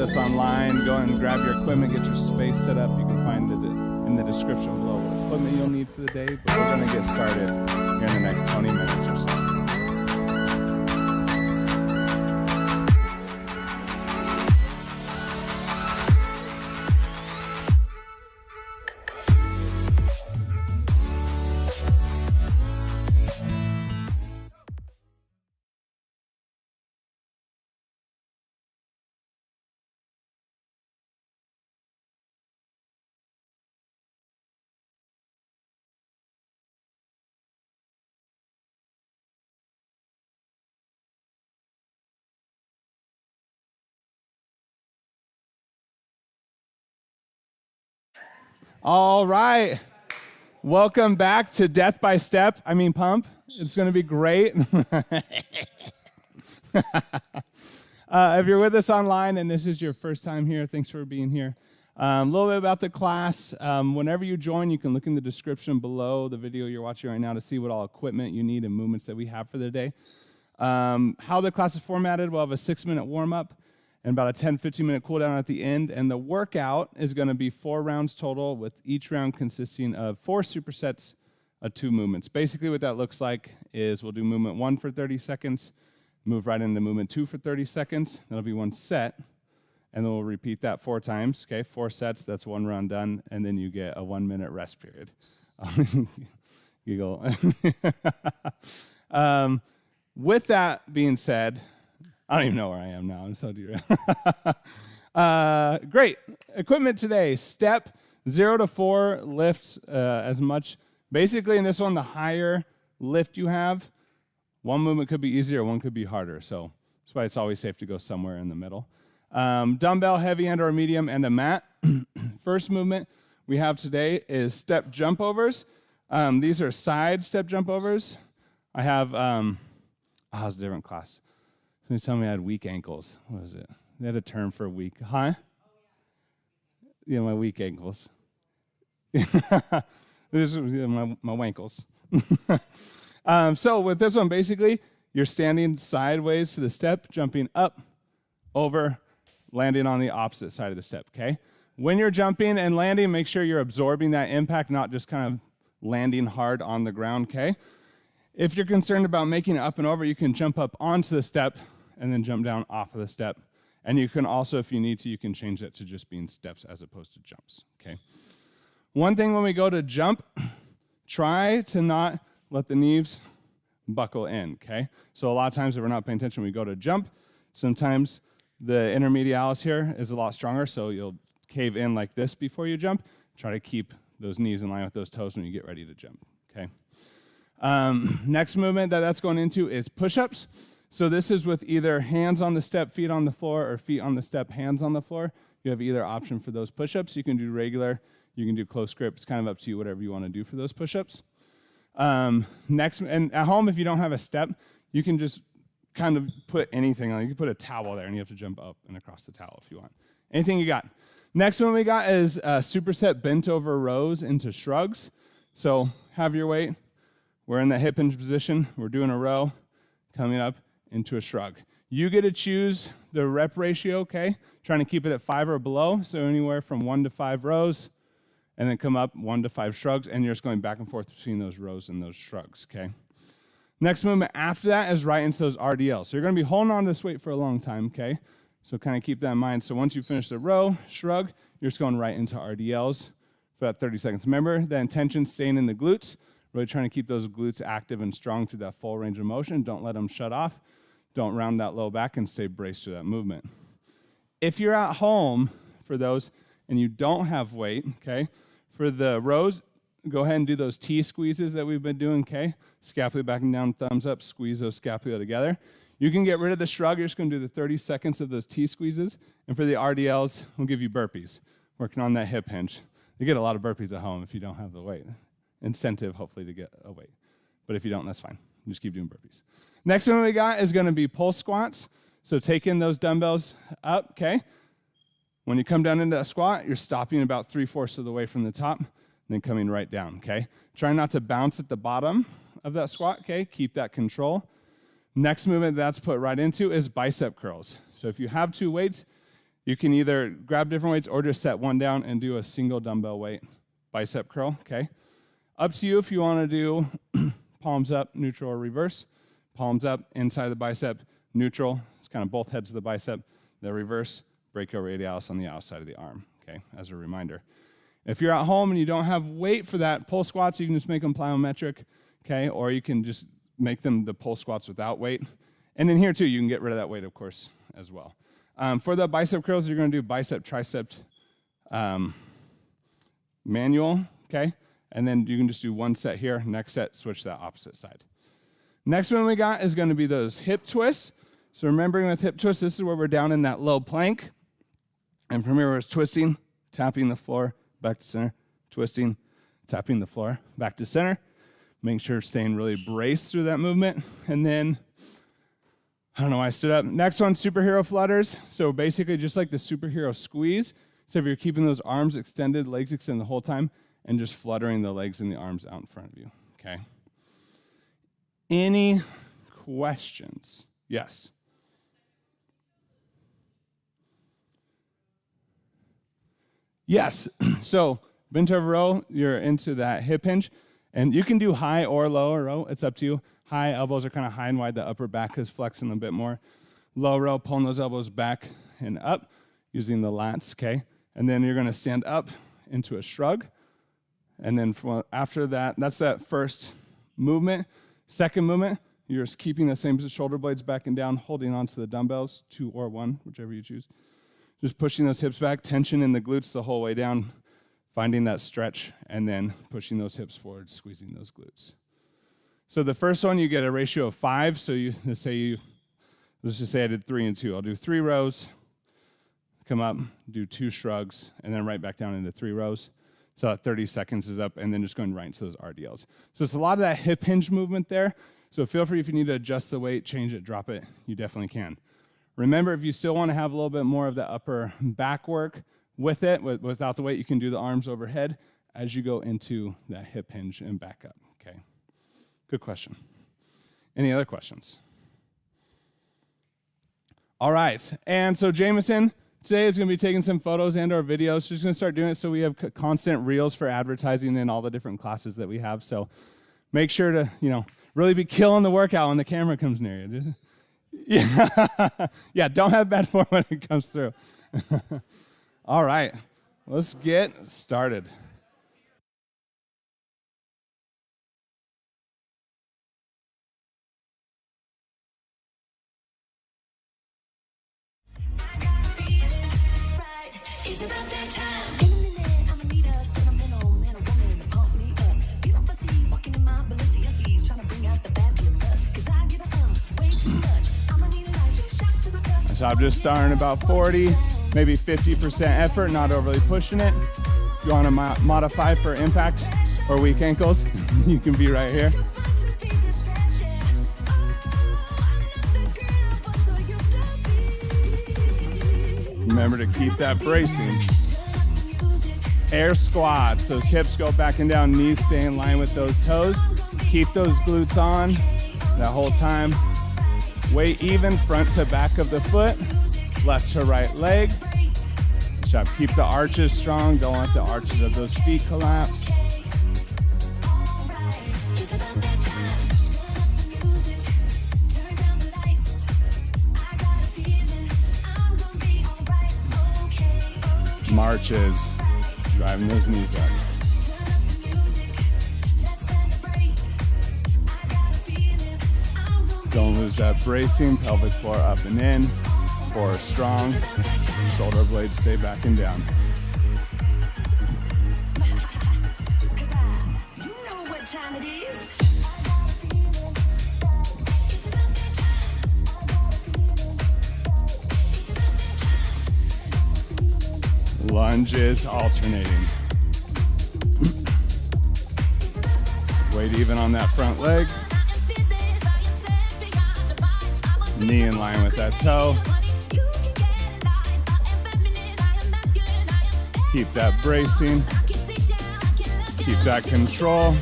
us online, go and grab your equipment, get your space set up. You can find it in the description below what equipment you'll need for the day, but we're going to get started here in the next 20 minutes or so. All right. Welcome back to Death by Step. Pump. It's going to be great. If you're with us online and this is your first time here, thanks for being here. A little bit about the class. Whenever you join, you can look in the description below the video you're watching right now to see what all equipment you need and movements that we have for the day. How the class is formatted, we'll have a 6-minute warm-up and about a 10, 15-minute cool down at the end. And the workout is going to be 4 rounds total, with each round consisting of 4 supersets of 2 movements. Basically what that looks like is we'll do movement 1 for 30 seconds, move right into movement 2 for 30 seconds. That'll be 1 set. And then we'll repeat that 4 times, okay? 4 sets, that's 1 round done, and then you get a 1-minute rest period. Giggle. With that being said, I don't even know where I am now. I'm so derailed. Great. Equipment today, step 0 to 4, lift as much. Basically, in this one, the higher lift you have, one movement could be easier, one could be harder. So that's why it's always safe to go somewhere in the middle. Dumbbell, heavy and or medium, and a mat. First movement we have today is step jump overs. These are side step jump overs. I have, it was a different class. Somebody told me I had weak ankles. What was it? They had a term for weak. Huh? Yeah, my weak ankles. This is my wankles. So with this one, basically, you're standing sideways to the step, jumping up, over, landing on the opposite side of the step, okay? When you're jumping and landing, make sure you're absorbing that impact, not just kind of landing hard on the ground, okay? If you're concerned about making it up and over, you can jump up onto the step and then jump down off of the step. And you can also, if you need to, you can change that to just being steps as opposed to jumps, okay? One thing when we go to jump, try to not let the knees buckle in, okay? So a lot of times if we're not paying attention, we go to jump. Sometimes the intermedialis here is a lot stronger, so you'll cave in like this before you jump. Try to keep those knees in line with those toes when you get ready to jump, okay? Next movement that's going into is push-ups. So this is with either hands on the step, feet on the floor, or feet on the step, hands on the floor. You have either option for those push-ups. You can do regular, you can do close grip. It's kind of up to you, whatever you want to do for those push-ups. Next, and at home, if you don't have a step, you can just kind of put anything on. You can put a towel there, and you have to jump up and across the towel if you want. Anything you got. Next one we got is superset bent over rows into shrugs. So have your weight. We're in the hip hinge position. We're doing a row, coming up into a shrug. You get to choose the rep ratio, okay? Trying to keep it at 5 or below, so anywhere from 1 to 5 rows, and then come up 1 to 5 shrugs, and you're just going back and forth between those rows and those shrugs, okay? Next movement after that is right into those RDLs. So you're going to be holding on to this weight for a long time, okay? So kind of keep that in mind. So once you finish the row, shrug, you're just going right into RDLs for that 30 seconds. Remember, the intention staying in the glutes, really trying to keep those glutes active and strong through that full range of motion. Don't let them shut off. Don't round that low back and stay braced through that movement. If you're at home for those and you don't have weight, okay, for the rows, go ahead and do those T squeezes that we've been doing, okay? Scapula back and down, thumbs up, squeeze those scapula together. You can get rid of the shrug. You're just going to do the 30 seconds of those T squeezes. And for the RDLs, we'll give you burpees, working on that hip hinge. You get a lot of burpees at home if you don't have the weight. Incentive, hopefully, to get a weight. But if you don't, that's fine. Just keep doing burpees. Next one we got is going to be pulse squats. So taking those dumbbells up, okay? When you come down into a squat, you're stopping about 3/4 of the way from the top, and then coming right down, okay? Try not to bounce at the bottom of that squat, okay? Keep that control. Next movement that's put right into is bicep curls. So if you have 2 weights, you can either grab different weights or just set one down and do a single dumbbell weight bicep curl, okay? Up to you if you want to do palms up, neutral, or reverse. Palms up, inside the bicep, neutral. It's kind of both heads of the bicep. The reverse, brachioradialis on the outside of the arm, okay, as a reminder. If you're at home and you don't have weight for that, pull squats, you can just make them plyometric, okay, or you can just make them the pull squats without weight. And then here, too, you can get rid of that weight, of course, as well. For the bicep curls, you're going to do bicep, tricep, manual, okay? And then you can just do 1 set here. Next set, switch that opposite side. Next one we got is going to be those hip twists. So remembering with hip twists, this is where we're down in that low plank. And from here, we're twisting, tapping the floor, back to center, twisting, tapping the floor, back to center. Make sure staying really braced through that movement. And then, I don't know why I stood up. Next one, superhero flutters. So basically just like the superhero squeeze. So if you're keeping those arms extended, legs extended the whole time, and just fluttering the legs and the arms out in front of you, okay? Any questions? Yes. Yes. So bent over row, you're into that hip hinge. And you can do high or low row. It's up to you. High elbows are kind of high and wide. The upper back is flexing a bit more. Low row, pulling those elbows back and up using the lats, okay? And then you're going to stand up into a shrug. And then after that, that's that first movement. Second movement, you're just keeping the same shoulder blades back and down, holding onto the dumbbells, 2 or 1, whichever you choose. Just pushing those hips back, tension in the glutes the whole way down, finding that stretch, and then pushing those hips forward, squeezing those glutes. So the first one, you get a ratio of 5. So let's just say I did 3 and 2. I'll do 3 rows, come up, do 2 shrugs, and then right back down into 3 rows. So 30 seconds is up, and then just going right into those RDLs. So it's a lot of that hip hinge movement there. So feel free, if you need to adjust the weight, change it, drop it, you definitely can. Remember, if you still want to have a little bit more of the upper back work with it, without the weight, you can do the arms overhead as you go into that hip hinge and back up, okay? Good question. Any other questions? All right, and so Jameson today is going to be taking some photos and or videos. She's going to start doing it so we have constant reels for advertising in all the different classes that we have. So make sure to, really be killing the workout when the camera comes near you. Yeah, don't have bad form when it comes through. All right, let's get started. It's about that time. In a minute, I'ma need a sentimental man or woman to pump me up. You don't foresee walking in my Balenciagas trying to bring out the fabulous. Cause I give a way too much. I'ma need like 2 shots of a cup. So I'm just starting about 40, maybe 50% effort, not overly pushing it. If you want to modify for impact or weak ankles, you can be right here. Remember to keep that bracing. Air squats, those hips go back and down, knees stay in line with those toes. Keep those glutes on that whole time. Weight even, front to back of the foot, left to right leg. Keep the arches strong, don't let the arches of those feet collapse. Marches, driving those knees up. Don't lose that bracing, pelvic floor up and in, core strong, shoulder blades stay back and down. You know what time it is. Lunges alternating. Weight even on that front leg. Knee in line with that toe. Keep that bracing. Keep that control.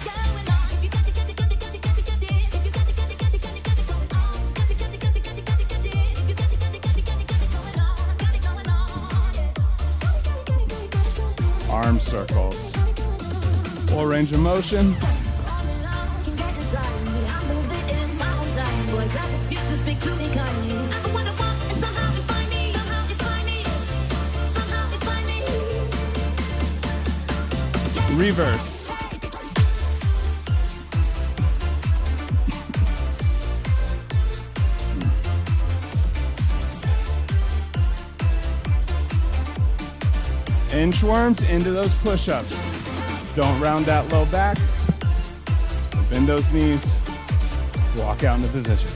Arm circles. Full range of motion. Reverse. Inchworms into those push-ups. Don't round that low back. Bend those knees. Walk out into position.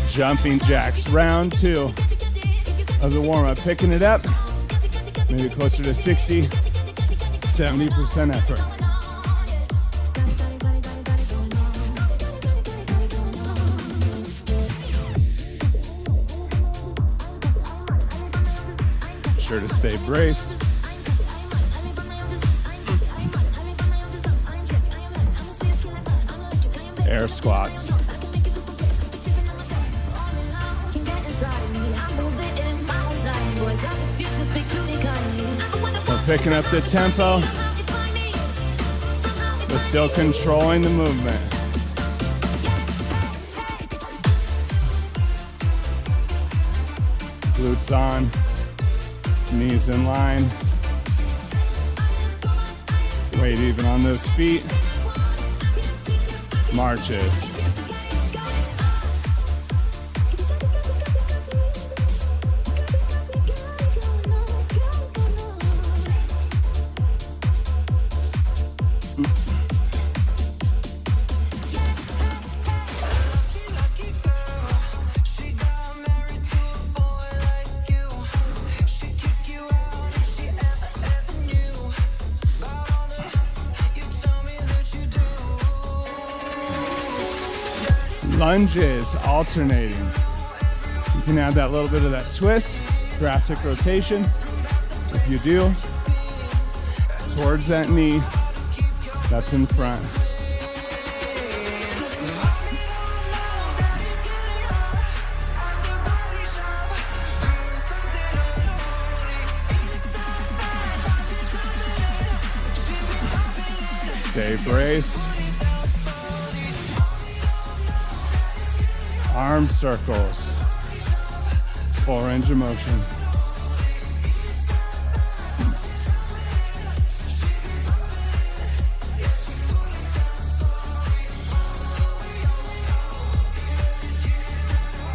Jumping jacks, round 2 of the warm-up. Picking it up, maybe closer to 60 70% effort. Sure to stay braced. Air squats. We're picking up the tempo, but still controlling the movement. Glutes on, knees in line. Weight even on those feet. Marches. Lunges, alternating. You can add that little bit of that twist, thoracic rotation. If you do, towards that knee that's in front. Stay braced. Arm circles, full range of motion.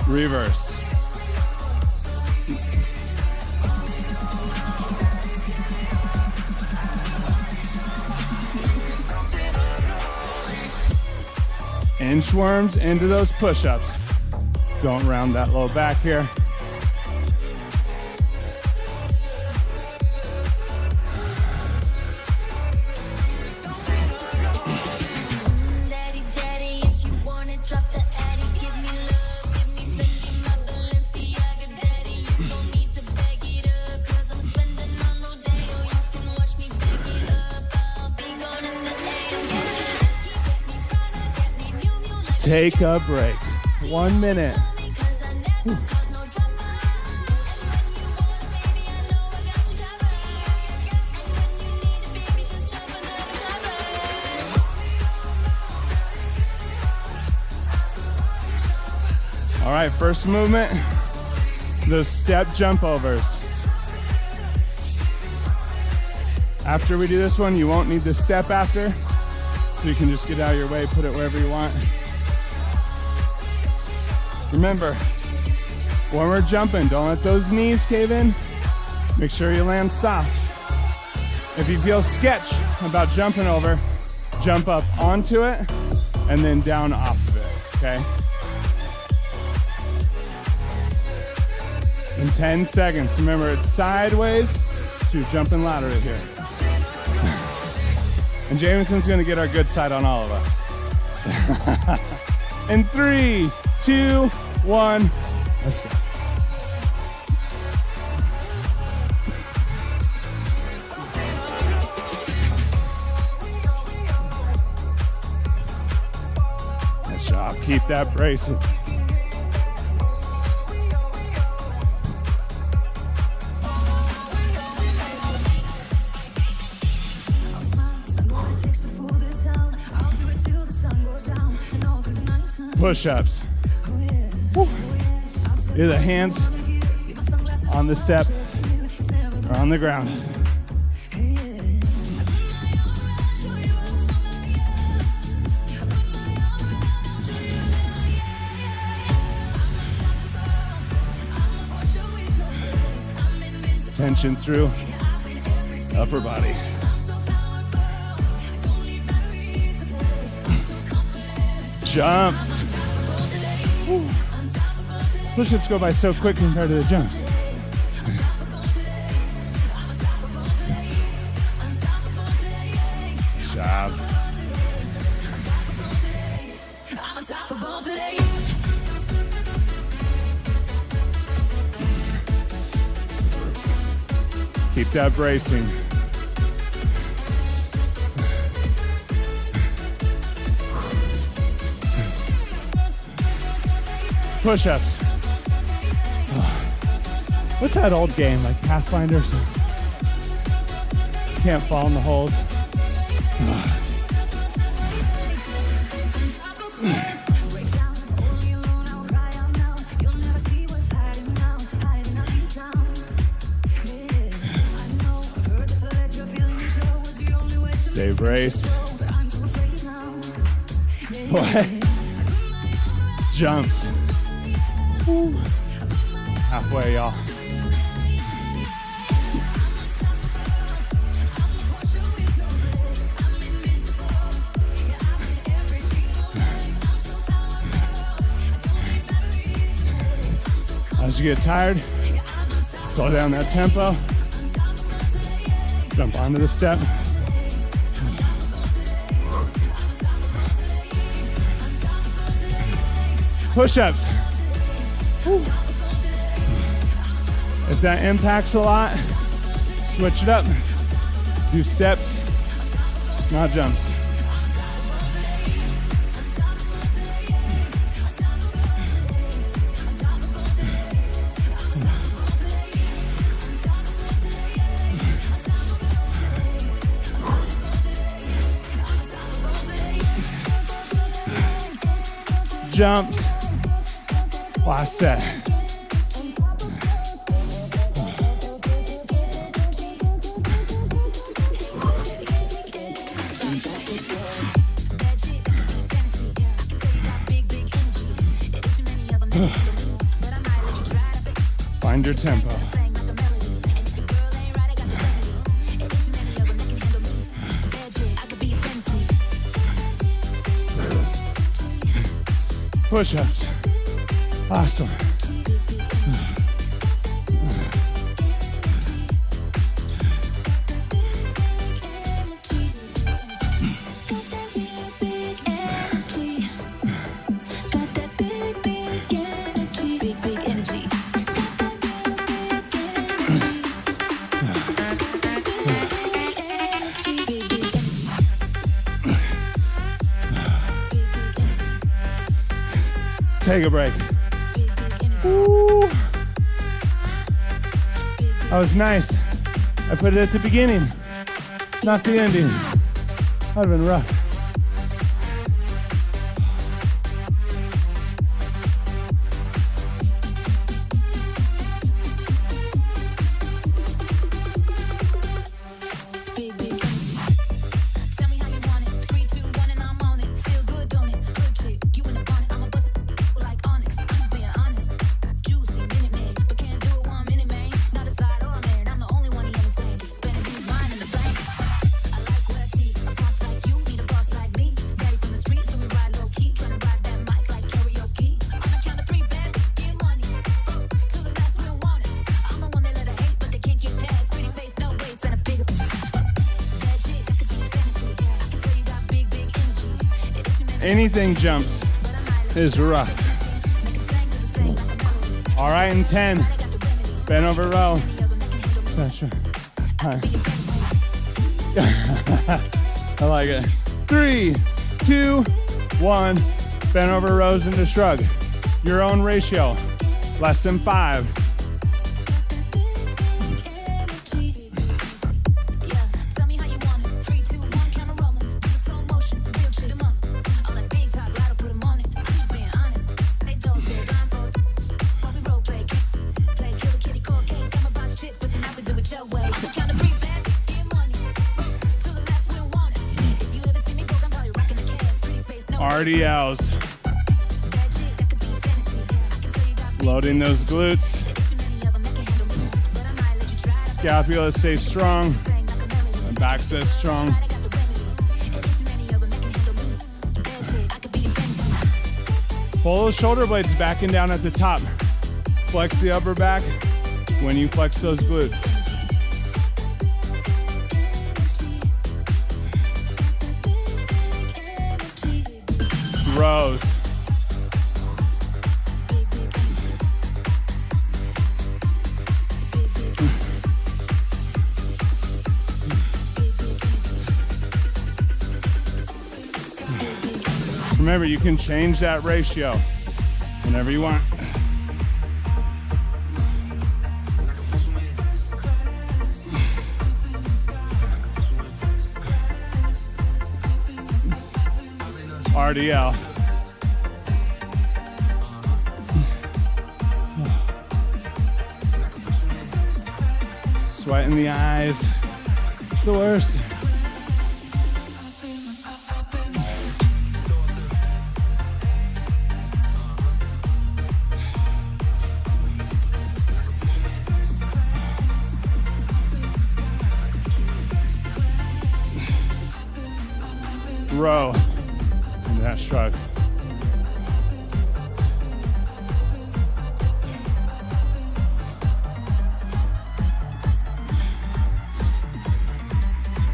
Reverse. Inchworms into those push-ups. Don't round that low back here. Take a break. 1 minute. All right, first movement, those step jump overs. After we do this one, you won't need the step after, so you can just get out of your way, put it wherever you want. Remember, when we're jumping, don't let those knees cave in. Make sure you land soft. If you feel sketch about jumping over, jump up onto it and then down off of it, okay? In 10 seconds, remember it's sideways to jumping laterally here. And Jameson's gonna get our good side on all of us. In 3, 2, 1, let's go. Nice job, keep that bracing. Push-ups. Either the hands on the step or on the ground. Tension through upper body. Jumps. Woo. Push-ups go by so quick compared to the jumps. Keep that bracing. Push-ups. What's that old game, like Pathfinder? Can't fall in the holes. Stay braced. What? Jumps. Woo. Halfway, y'all. As you get tired, slow down that tempo. Jump onto the step. Push-ups. If that impacts a lot, switch it up. Do steps, not jumps. Jumps. Last set. Find your tempo. Push-ups. Last one. Take a break. Ooh. That was nice. I put it at the beginning, not the ending. That would have been rough. Anything jumps is rough. All right, in 10, bend over row. Sure. I like it. 3, 2, 1, bend over rows into shrug. Your own ratio, less than 5. RDLs. Loading those glutes. Scapula stays strong. And back stays strong. Pull those shoulder blades back and down at the top. Flex the upper back when you flex those glutes. Rows. Remember, you can change that ratio whenever you want. RDL. Sweat in the eyes. It's the worst. Row into that shrug.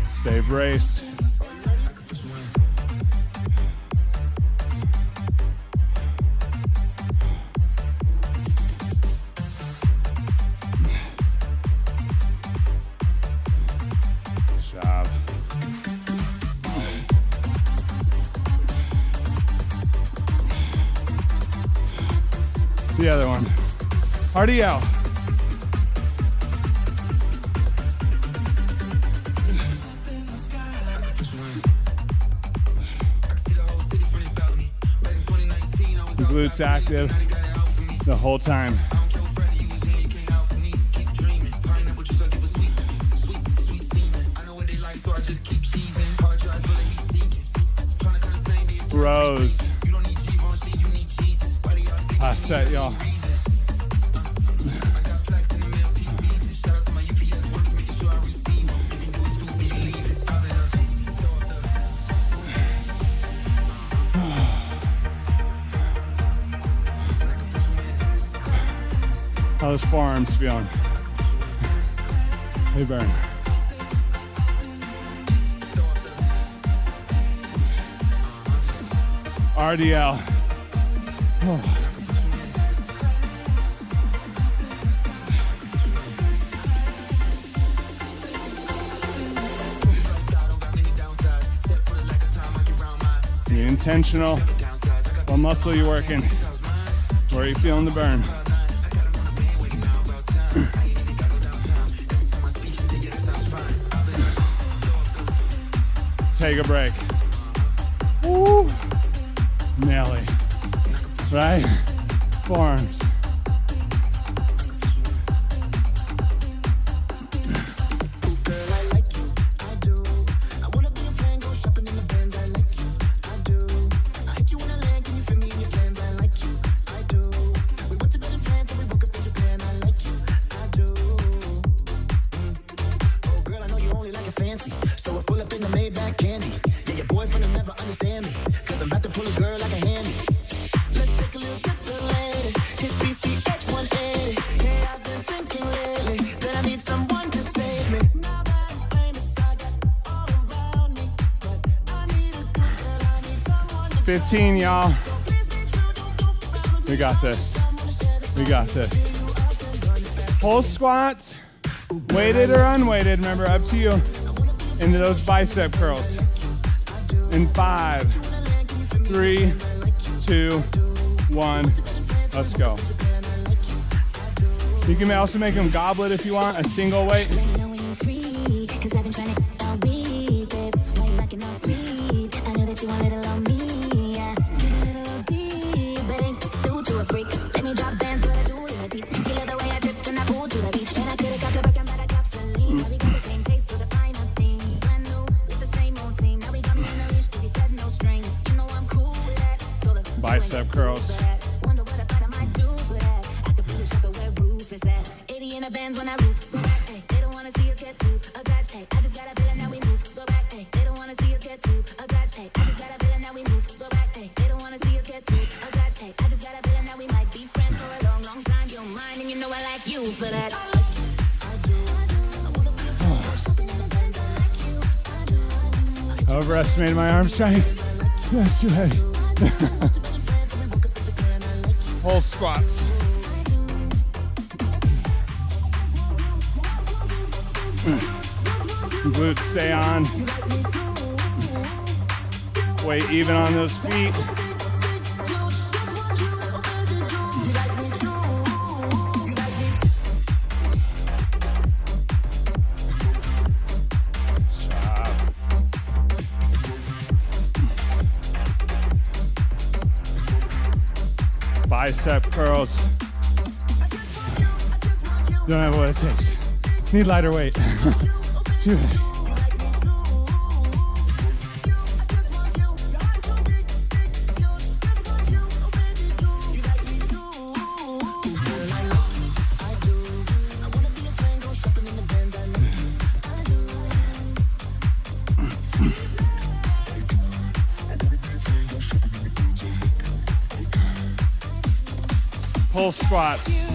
Stay braced. Good job. The other one. RDL. Glutes active the whole time. Rows. Last set, y'all. How those forearms feeling? They burn. RDL. Oh. Be intentional. What muscle you working? Where are you feeling the burn? Take a break. Woo. Nelly. Right? Forearms. Y'all. We got this. We got this. Whole squats, weighted or unweighted, remember, up to you, into those bicep curls. In 5, 3, 2, 1, let's go. You can also make them goblet if you want, a single weight. Bicep curls. Overestimated my arm strength. That's too heavy. Whole squats. Glutes stay on. Weight even on those feet. Bicep curls. Don't have what it takes. Need lighter weight. Too heavy. Pull squats.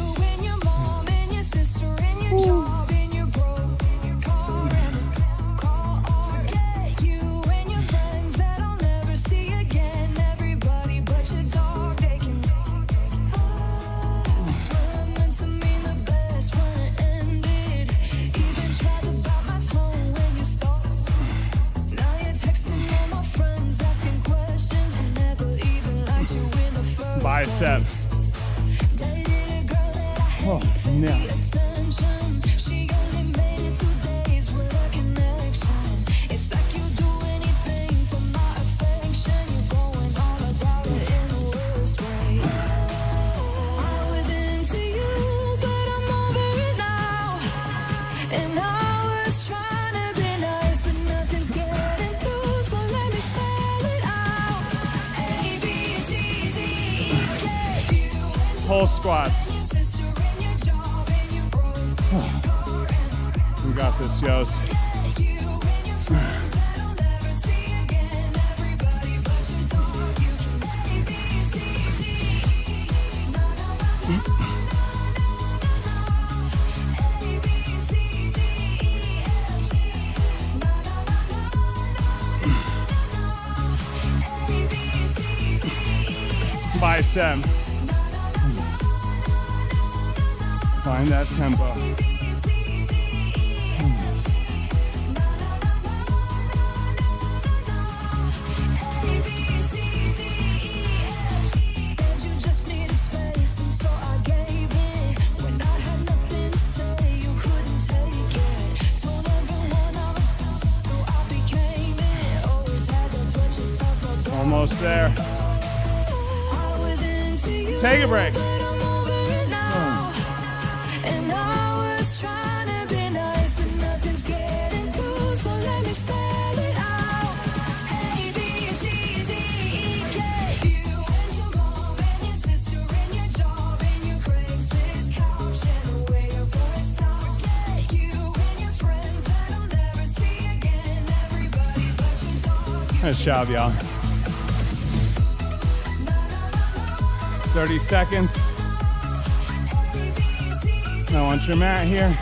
Biceps. Oh, no. Pull squats. We got this, yos. Bicep. Find that tempo. Almost there. Take a break. Nice job, y'all. 30 seconds. Now onto your mat here.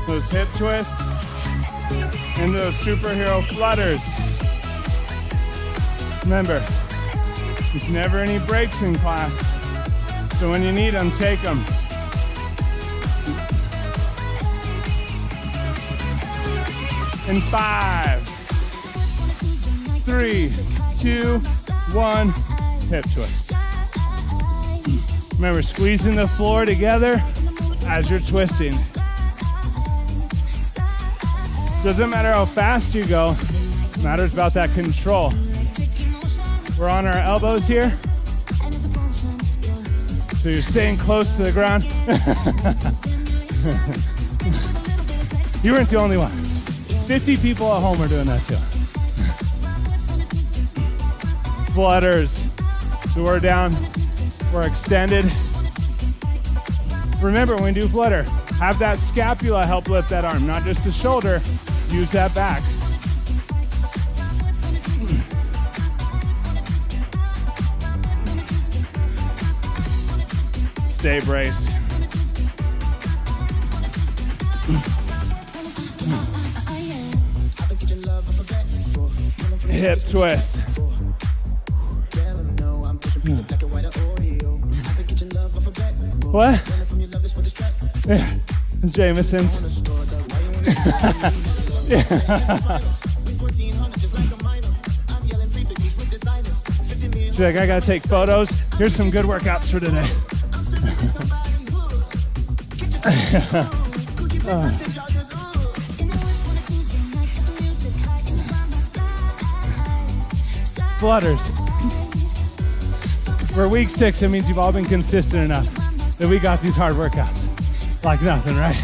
Those hip twists and those superhero flutters. Remember, there's never any breaks in class, so when you need them, take them. In 5, 3, 2, 1, hip twist. Remember, squeezing the floor together as you're twisting. Doesn't matter how fast you go, matters about that control. We're on our elbows here, so you're staying close to the ground. You weren't the only one. 50 people at home are doing that too. Flutters. So we're down, we're extended. Remember, when you do flutter, have that scapula help lift that arm, not just the shoulder. Use that back. Stay braced. Hip twist. What? Yeah, it's Jameson's. Yeah. She's like, I gotta take photos. Here's some good workouts for today. Flutters. We're week 6. It means you've all been consistent enough that we got these hard workouts. It's like nothing, right?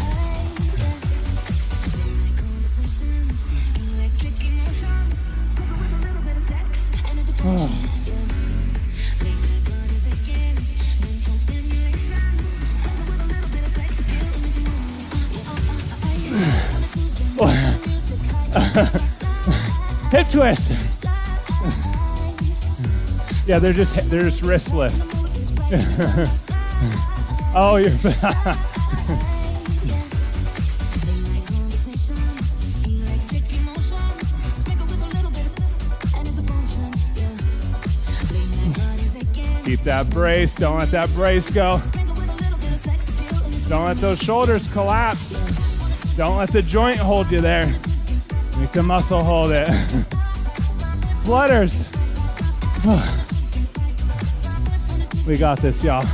Hip twist. Yeah, they're just wrist lifts. Oh, you're keep that brace. Don't let that brace go. Don't let those shoulders collapse. Don't let the joint hold you there. Make the muscle hold it. Flutters. We got this, y'all.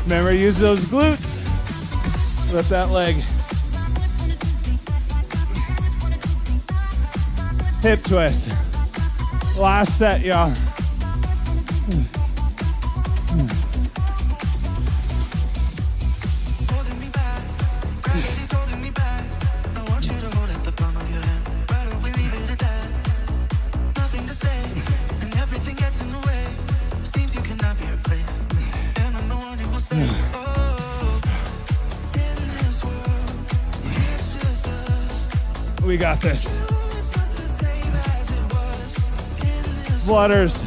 Remember, use those glutes. Lift that leg. Hip twist. Last set, y'all. Holding me back, gravity's holding me back. I want you to hold at the palm of your hand. Why don't we leave it at that? Nothing to say, and everything gets in the way. Seems you cannot be replaced, and I'm the one who will say, oh, in this world, it's just us. We got this. Flutters.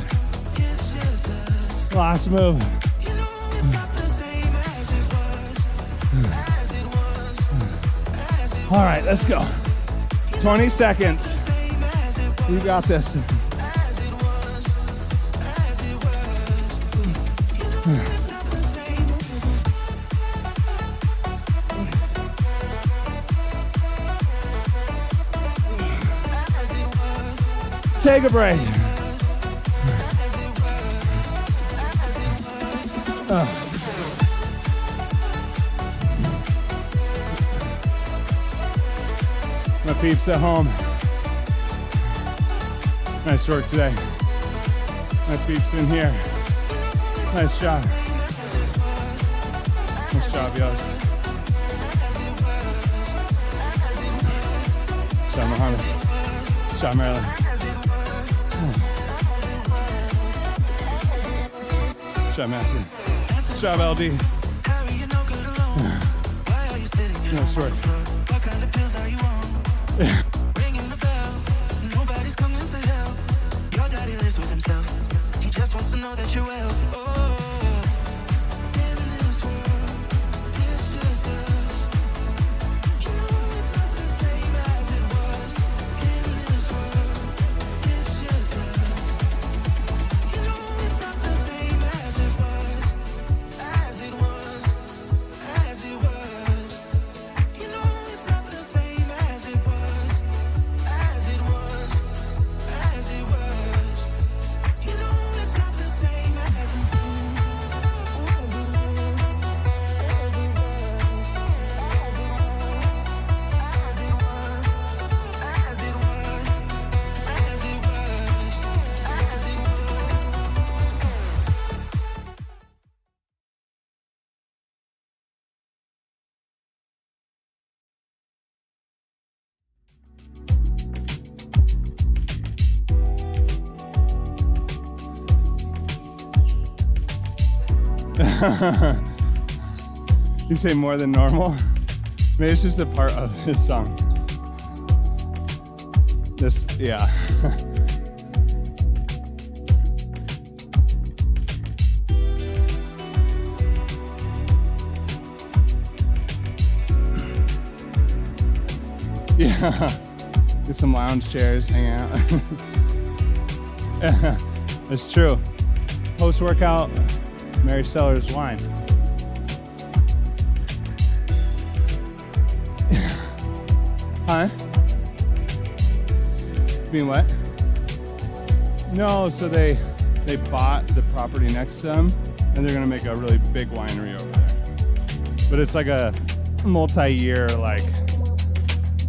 Last move. All right, let's go. 20 seconds. You got this. Take a break. My peeps at home. Nice work today. My peeps in here. Nice job. Nice job, y'all. Shot Muhammad. Shot Maryland. Shot Matthew. Shot LD. Nice work. What kind of pills are you on? Ringing the bell. Nobody's coming to help. Your daddy lives with himself. He just wants to know that you're well. Oh, in this world, it's just us. You know it's not the same as it was. In this world, it's just us. You know it's not the same as it was. As it was. As it was. You know it's not the same as it was. As it was. As it was. You know it's not the same as it You say more than normal? Maybe it's just a part of this song. This, yeah. Yeah. Get some lounge chairs, hang out. It's true. Post-workout, Mary Sellers wine. Huh? Being what? No, so they bought the property next to them, and they're gonna make a really big winery over there. But it's like a multi-year like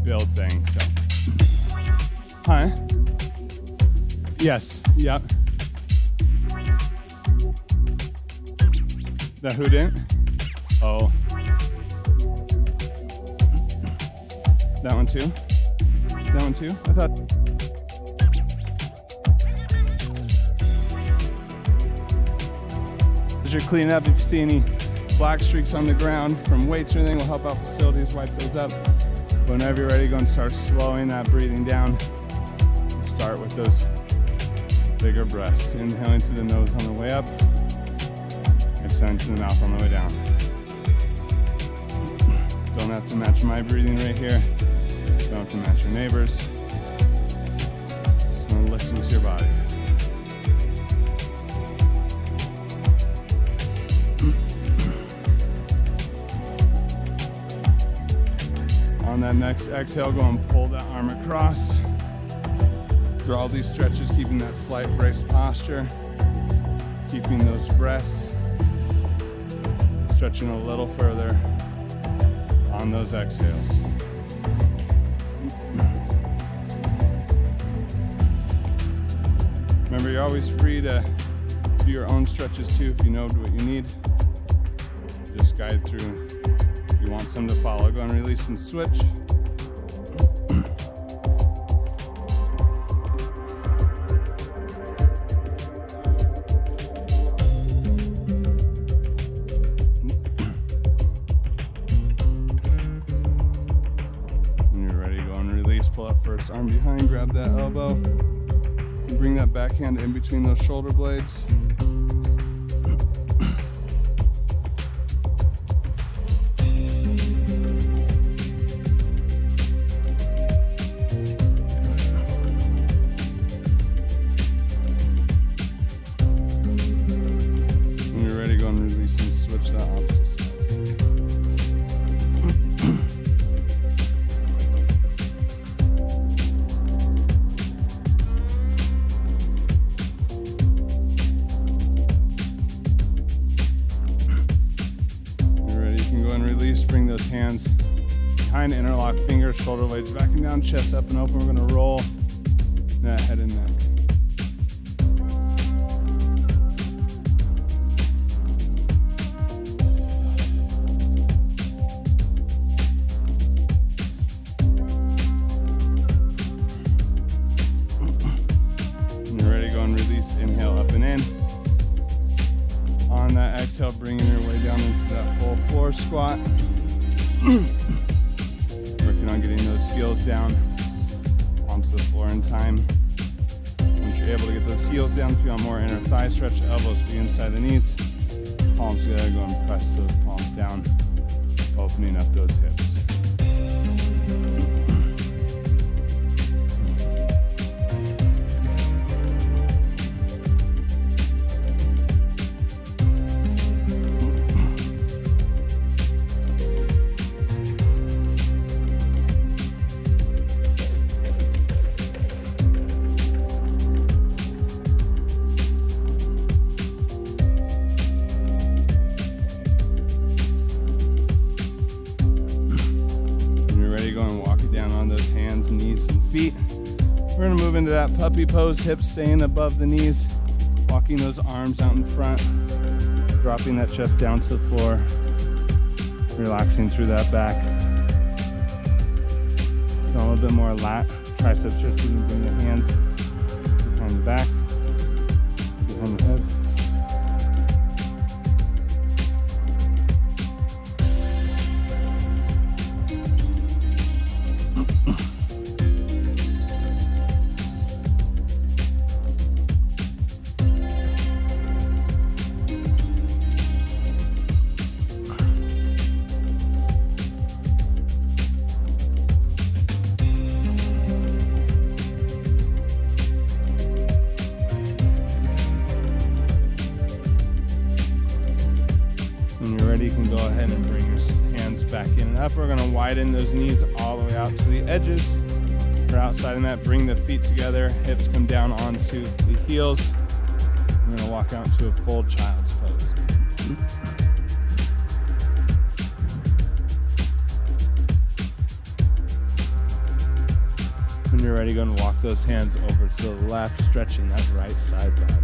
build thing. So, huh? Yes. Yep. That who didn't? Oh. That one too? That one too? I thought. As you're cleaning up, if you see any black streaks on the ground from weights or anything, we'll help out facilities wipe those up. But whenever you're ready, go and start slowing that breathing down. Start with those bigger breaths. Inhaling through the nose on the way up. Exhaling through the mouth on the way down. Don't have to match my breathing right here. Don't have to match your neighbors. Just want to listen to your body. On that next exhale, go and pull that arm across. Through all these stretches, keeping that slight braced posture. Keeping those breaths. Stretching a little further on those exhales. Remember, you're always free to do your own stretches too if you know what you need. Just guide through. If you want some to follow, go and release and switch. When you're ready, go and release. Pull up first arm behind, grab that elbow. Bring that backhand in between those shoulder blades. When you're ready, go and release and switch that opposite side. Bring those hands behind, interlock fingers, shoulder blades backing down, chest up and open. We're going to roll that head and neck. When you're ready, go and release. Inhale up and in. On that exhale, bringing your way down into that full floor squat. Working on getting those heels down onto the floor in time. Once you're able to get those heels down, feel more inner thigh stretch, elbows to the inside of the knees. Palms together, go and press those palms down, opening up those hips. Feet. We're going to move into that puppy pose, hips staying above the knees, walking those arms out in front, dropping that chest down to the floor, relaxing through that back. So a little bit more lat, tricep stretch. You can bring the hands behind the back, behind the head. widen those knees all the way out to the edges. For outside in that, bring the feet together, hips come down onto the heels. We're gonna walk out into a full child's pose. When you're ready, go and walk those hands over to the left, stretching that right side body.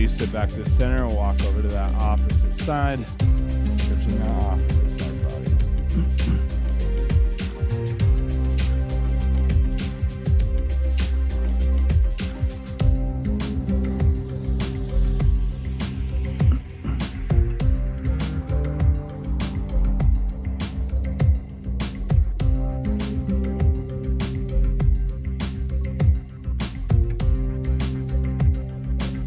Sit back to center and walk over to that opposite side, stretching that opposite side body.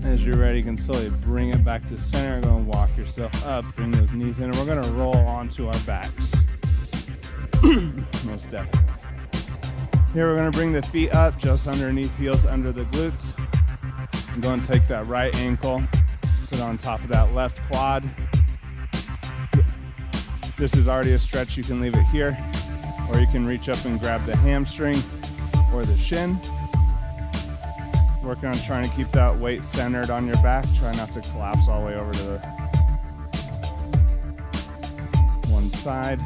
As you're ready, you can slowly bring it back to center. Go and walk yourself up, bring those knees in, and we're gonna roll onto our backs. Most definitely. Here we're gonna bring the feet up just underneath, heels under the glutes. And go and take that right ankle, put it on top of that left quad. This is already a stretch, you can leave it here, or you can reach up and grab the hamstring or the shin. Working on trying to keep that weight centered on your back. Try not to collapse all the way over to the one side.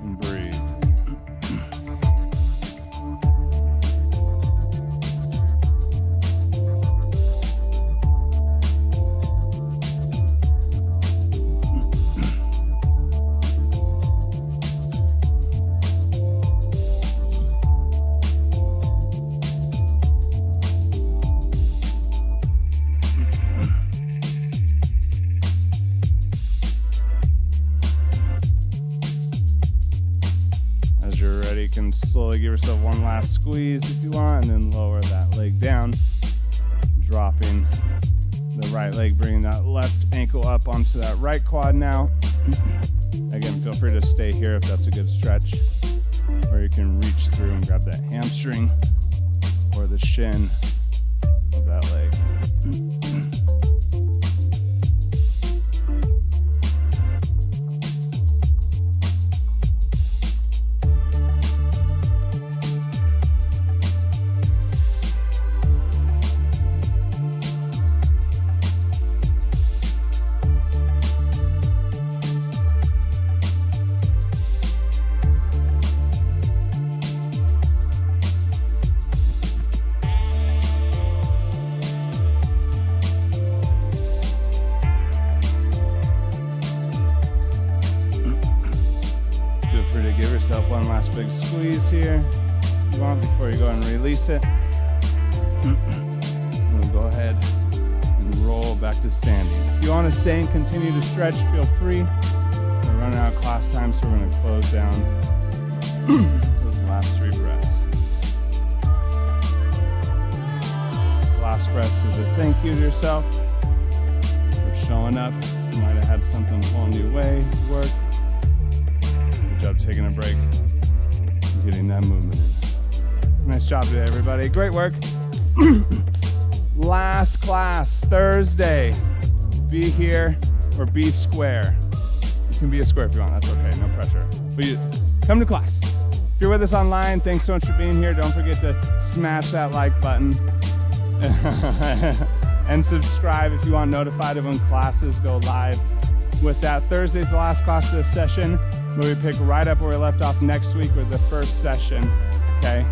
And breathe. You can slowly give yourself one last squeeze if you want, and then lower that leg down, dropping the right leg, bringing that left ankle up onto that right quad now. Again, feel free to stay here if that's a good stretch, or you can reach through and grab that hamstring or the shin of that leg. Give yourself one last big squeeze here if you want before you go and release it. And we'll go ahead and roll back to standing. If you want to stay and continue to stretch, feel free. We're running out of class time, so we're going to close down those last 3 breaths. Last breath is a thank you to yourself for showing up. You might have had something pulling you away, work. Job taking a break and getting that movement in. Nice job today, everybody. Great work. Last class, Thursday. Be here or be square. You can be a square if you want. That's okay. No pressure. But you come to class. If you're with us online, thanks so much for being here. Don't forget to smash that like button and subscribe if you want notified of when classes go live. With that, Thursday's the last class of this session, where we pick right up where we left off next week with the first session, okay?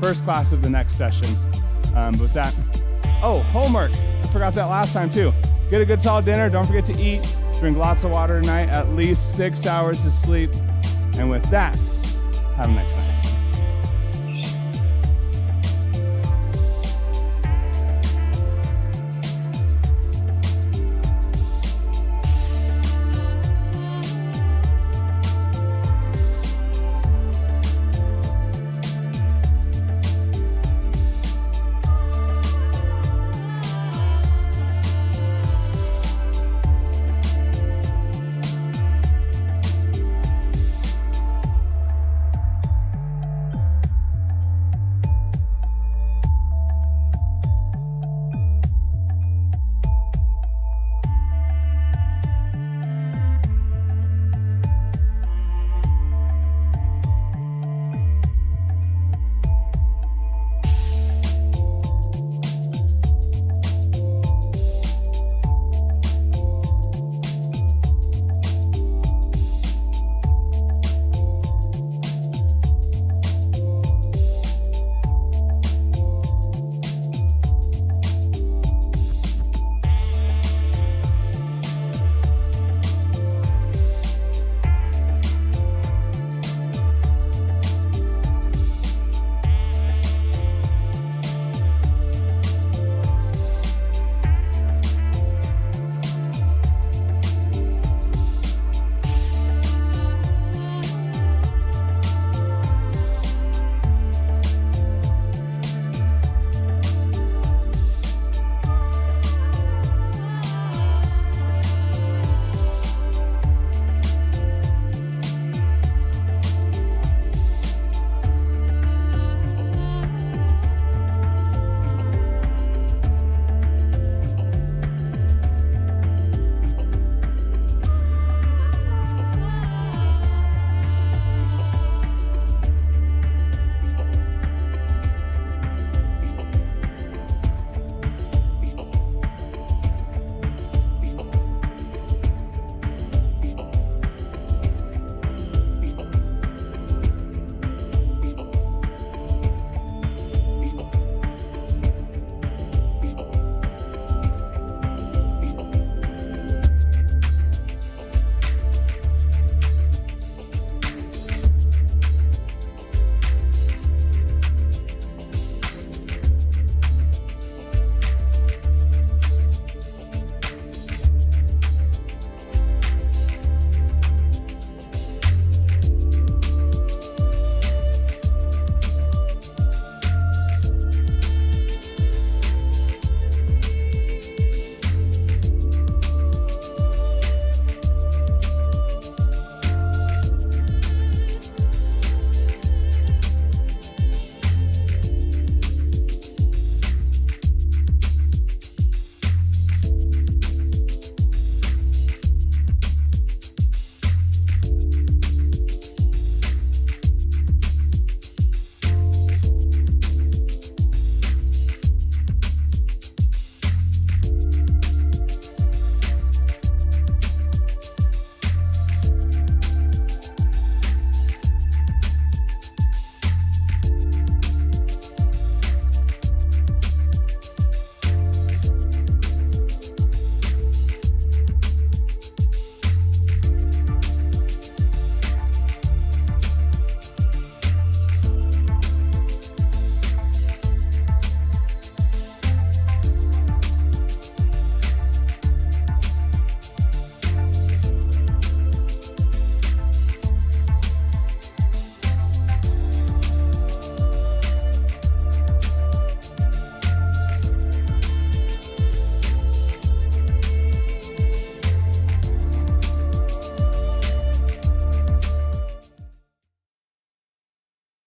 First class of the next session. With that, homework. I forgot that last time too. Get a good solid dinner. Don't forget to eat. Drink lots of water tonight. At least 6 hours of sleep. And with that, have a nice night.